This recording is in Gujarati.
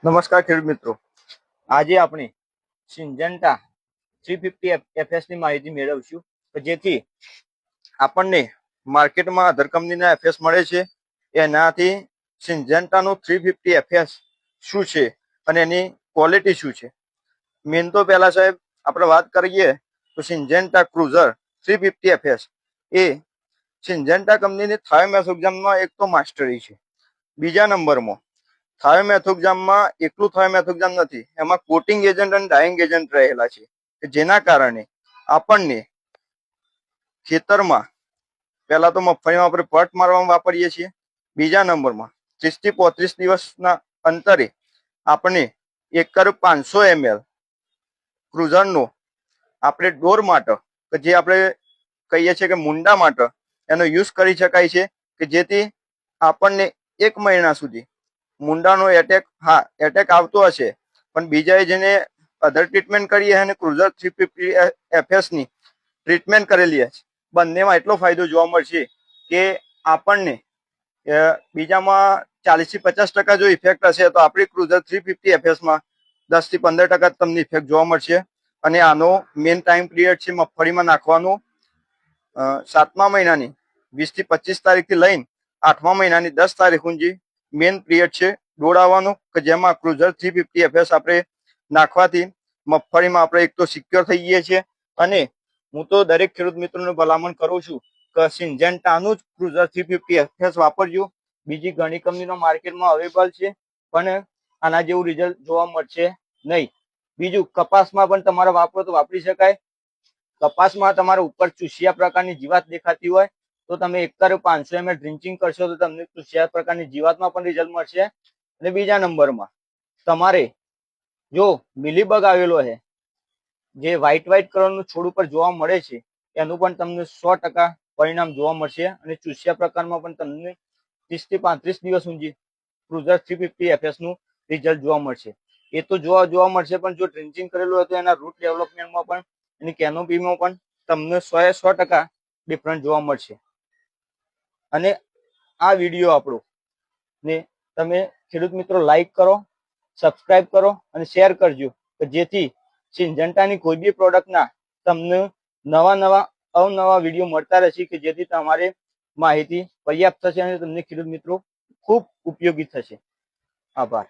નમસ્કાર ખેડૂત મિત્રો, આજે આપણે સિંજન્ટા 350 FS ની માહિતી મેળવશું જેથી આપણને માર્કેટમાં અધર કંપનીના FS મળે છે એનાથી સિંજન્ટાનું 350 FS શું છે અને એની ક્વોલિટી શું છે। મેન તો પહેલા સાહેબ આપણે વાત કરીએ તો સિંજન્ટા ક્રુઝર 350 FS એ સિંજન્ટા કંપનીની થાયોમેથોક્સામમાં એક તો માસ્ટરી છે। બીજા નંબરમાં થાયોમેથોક્સામમાં એકલું થાયોમેથોક્સામ નથી, એમાં કોટિંગ એજન્ટ અને ડાઇંગ એજન્ટ રહેલા છે જેના કારણે આપણને ખેતરમાં પહેલા તો મગફળીમાં આપણે પટ મારવામાં વાપરીએ છીએ। બીજા નંબરમાં 30 થી 35 દિવસના અંતરે આપણે 1/500 ml ક્રુઝરનો આપણે ડોર માટે કે જે આપણે કહીએ છીએ કે મુંડા માટે એનો યુઝ કરી શકાય છે કે જેથી આપણને 1 મહિના સુધી મુંડાનો એટેક આવતો હશે પણ બીજાએ જેને અધર ટ્રીટમેન્ટ કરી અને ક્રુઝર 350 FS ની ટ્રીટમેન્ટ કરેલી છે બંનેમાં એટલો ફાયદો જોવા મળશે કે આપણને બીજામાં 40 થી 50% જો ઇફેક્ટ હશે તો આપણી ક્રુઝર 350 FS માં 10 થી 15% તમને ઇફેક્ટ જોવા મળશે। અને આનો મેઇન ટાઈમ પીરિયડ છે મગફળીમાં નાખવાનો 7મા મહિનાની 20 થી 25 તારીખથી લઈને 8મા મહિનાની 10 તારીખ સુધી મેઇન પીરિયડ છે દોડાવવાનો કે જેમાં ક્રુઝર 350 FS આપણે નાખવાથી મગફળીમાં આપણે એક તો સિક્યોર થઈ જઈએ છીએ અને હું તો દરેક ખેડૂત મિત્રોને ભલામણ કરું છું કે સિંજન્ટાનું જ ક્રુઝર 350 FS વાપરજો। બીજી ઘણી કંપનીનો માર્કેટમાં અવેલેબલ છે પણ આના જેવું રિઝલ્ટ જોવા મળશે નહીં। બીજું કપાસમાં પણ તમારે વાપરો તો વાપરી શકાય। કપાસમાં તમારે ઉપર ચૂસિયા પ્રકારની જીવાત દેખાતી હોય તો તમે 1/500 ml ડ્રિંચિંગ કરશો તો તમને ચૂસિયા પ્રકારની જીવાતમાં પણ રિઝલ્ટ મળશે। અને બીજા નંબરમાં તમારે જો મિલીબગ આવેલો છે જે વ્હાઈટ કલરનું છોડ ઉપર જોવા મળે છે એનું પણ તમને 100% પરિણામ જોવા મળશે અને ચૂસિયા પ્રકારમાં પણ તમને 30 થી 35 દિવસ સુધી ક્રુઝર 350 FS નું રિઝલ્ટ જોવા મળશે। એ તો જોવા મળશે પણ જો ડ્રિંચિંગ કરેલું હોય તો એના રૂટ ડેવલપમેન્ટમાં પણ એની કેનોપીમાં પણ તમને 100% ડિફરન્ટ જોવા મળશે। અને આ વિડીયો આપણો ને તમે ખેડૂત મિત્રો લાઈક કરો, સબસ્ક્રાઇબ કરો અને શેર કરજો કે જેથી સિંજન્ટાની કોઈ બી પ્રોડક્ટના તમને અવનવા વિડીયો મળતા રહેશે કે જેથી તમારે માહિતી પર્યાપ્ત થશે અને તમને ખેડૂત મિત્રો ખૂબ ઉપયોગી થશે। આભાર।